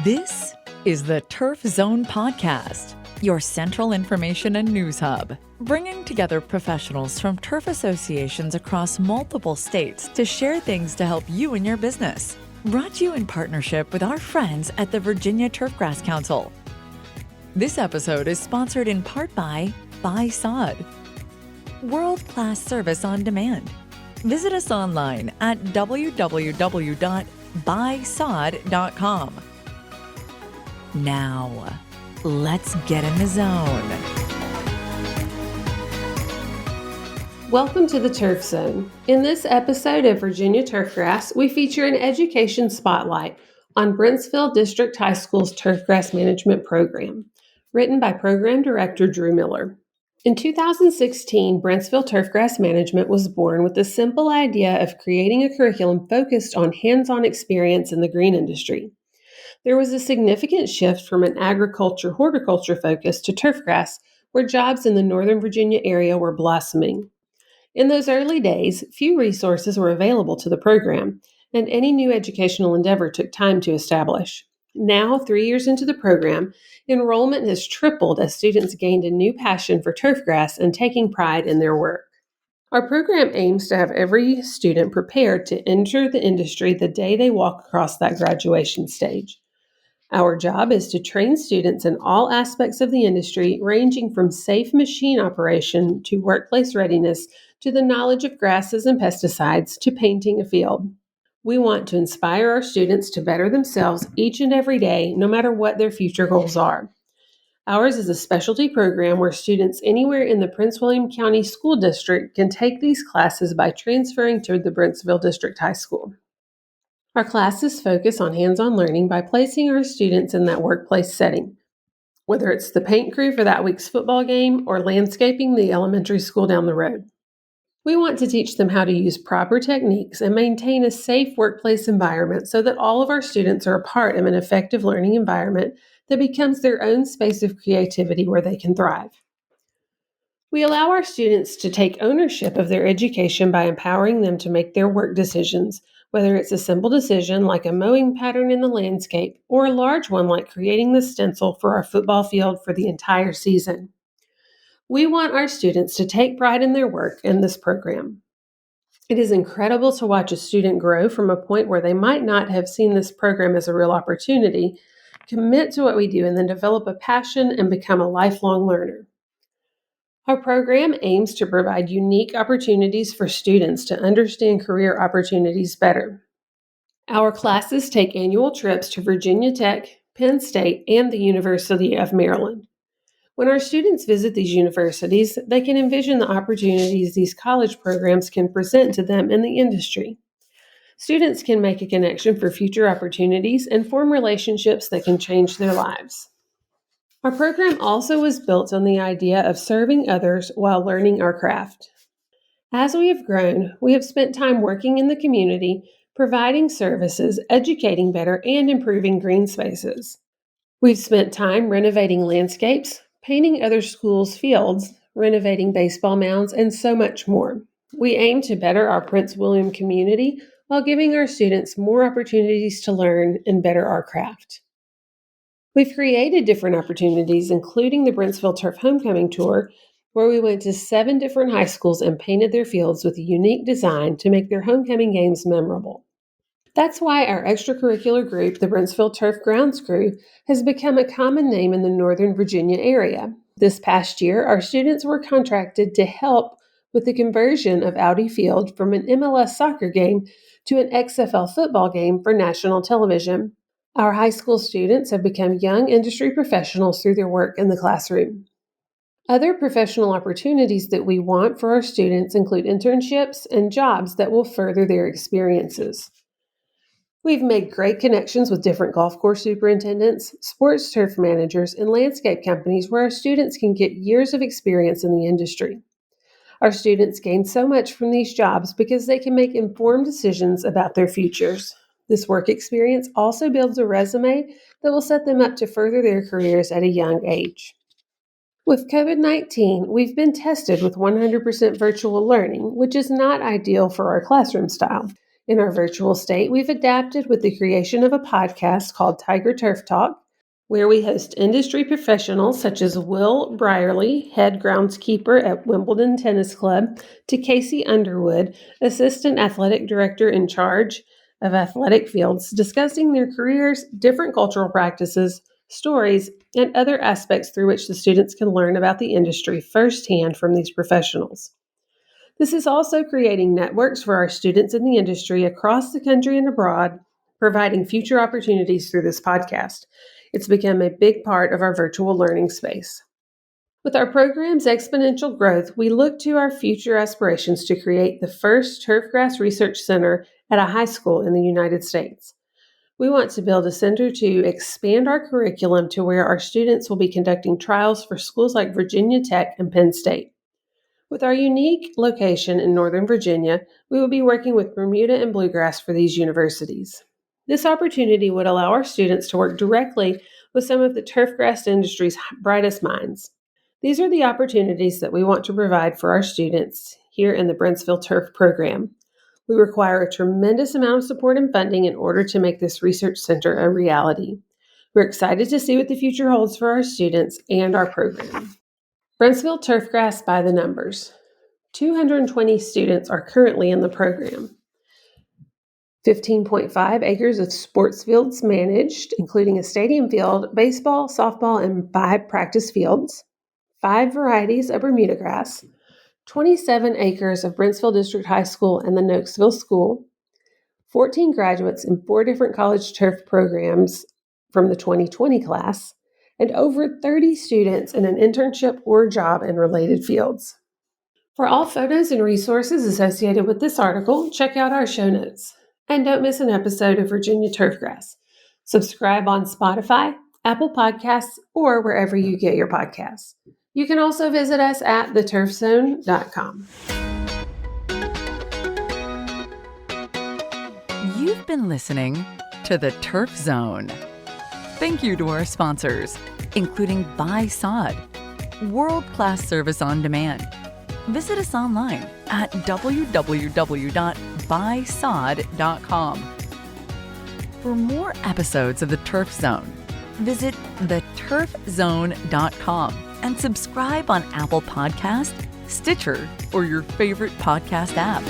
This is the Turf Zone Podcast, your central information and news hub, bringing together professionals from turf associations across multiple states to share things to help you in your business. Brought to you in partnership with our friends at the Virginia Turfgrass Council. This episode is sponsored in part by Sod, world-class service on demand. Visit us online at www.buysod.com. Now, let's get in the zone. Welcome to the Turf Zone. In this episode of Virginia Turfgrass, we feature an education spotlight on Brentsville District High School's Turfgrass Management program, written by Program Director Drew Miller. In 2016, Brentsville Turfgrass Management was born with the simple idea of creating a curriculum focused on hands-on experience in the green industry. There was a significant shift from an horticulture focus to turfgrass, where jobs in the Northern Virginia area were blossoming. In those early days, few resources were available to the program, and any new educational endeavor took time to establish. Now, 3 years into the program, enrollment has tripled as students gained a new passion for turfgrass and taking pride in their work. Our program aims to have every student prepared to enter the industry the day they walk across that graduation stage. Our job is to train students in all aspects of the industry, ranging from safe machine operation to workplace readiness to the knowledge of grasses and pesticides to painting a field. We want to inspire our students to better themselves each and every day, no matter what their future goals are. Ours is a specialty program where students anywhere in the Prince William County School District can take these classes by transferring to the Brentsville District High School. Our classes focus on hands-on learning by placing our students in that workplace setting, whether it's the paint crew for that week's football game or landscaping the elementary school down the road. We want to teach them how to use proper techniques and maintain a safe workplace environment so that all of our students are a part of an effective learning environment that becomes their own space of creativity where they can thrive. We allow our students to take ownership of their education by empowering them to make their work decisions, whether it's a simple decision like a mowing pattern in the landscape or a large one like creating the stencil for our football field for the entire season. We want our students to take pride in their work in this program. It is incredible to watch a student grow from a point where they might not have seen this program as a real opportunity, commit to what we do, and then develop a passion and become a lifelong learner. Our program aims to provide unique opportunities for students to understand career opportunities better. Our classes take annual trips to Virginia Tech, Penn State, and the University of Maryland. When our students visit these universities, they can envision the opportunities these college programs can present to them in the industry. Students can make a connection for future opportunities and form relationships that can change their lives. Our program also was built on the idea of serving others while learning our craft. As we have grown, we have spent time working in the community, providing services, educating better, and improving green spaces. We've spent time renovating landscapes, painting other schools' fields, renovating baseball mounds, and so much more. We aim to better our Prince William community while giving our students more opportunities to learn and better our craft. We've created different opportunities, including the Brentsville Turf Homecoming Tour, where we went to 7 different high schools and painted their fields with a unique design to make their homecoming games memorable. That's why our extracurricular group, the Brentsville Turf Grounds Crew, has become a common name in the Northern Virginia area. This past year, our students were contracted to help with the conversion of Audi Field from an MLS soccer game to an XFL football game for national television. Our high school students have become young industry professionals through their work in the classroom. Other professional opportunities that we want for our students include internships and jobs that will further their experiences. We've made great connections with different golf course superintendents, sports turf managers, and landscape companies where our students can get years of experience in the industry. Our students gain so much from these jobs because they can make informed decisions about their futures. This work experience also builds a resume that will set them up to further their careers at a young age. With COVID-19, we've been tested with 100% virtual learning, which is not ideal for our classroom style. In our virtual state, we've adapted with the creation of a podcast called Tiger Turf Talk, where we host industry professionals such as Will Brierly, head groundskeeper at Wimbledon Tennis Club, to Casey Underwood, assistant athletic director in charge of athletic fields, discussing their careers, different cultural practices, stories, and other aspects through which the students can learn about the industry firsthand from these professionals. This is also creating networks for our students in the industry across the country and abroad, providing future opportunities through this podcast. It's become a big part of our virtual learning space. With our program's exponential growth, we look to our future aspirations to create the first turfgrass research center at a high school in the United States. We want to build a center to expand our curriculum to where our students will be conducting trials for schools like Virginia Tech and Penn State. With our unique location in Northern Virginia, we will be working with Bermuda and Bluegrass for these universities. This opportunity would allow our students to work directly with some of the turfgrass industry's brightest minds. These are the opportunities that we want to provide for our students here in the Brentsville Turf program. We require a tremendous amount of support and funding in order to make this research center a reality. We're excited to see what the future holds for our students and our program. Brentsville Turfgrass by the numbers. 220 students are currently in the program. 15.5 acres of sports fields managed, including a stadium field, baseball, softball, and 5 practice fields. 5 varieties of Bermuda grass. 27 acres of Brentsville District High School and the Noakesville School. 14 graduates in 4 different college turf programs from the 2020 class, and over 30 students in an internship or job in related fields. For all photos and resources associated with this article, check out our show notes. And don't miss an episode of Virginia Turfgrass. Subscribe on Spotify, Apple Podcasts, or wherever you get your podcasts. You can also visit us at theturfzone.com. You've been listening to The Turf Zone. Thank you to our sponsors, including Buy Sod, world-class service on demand. Visit us online at www.buysod.com. For more episodes of The Turf Zone, visit theturfzone.com and subscribe on Apple Podcasts, Stitcher, or your favorite podcast app.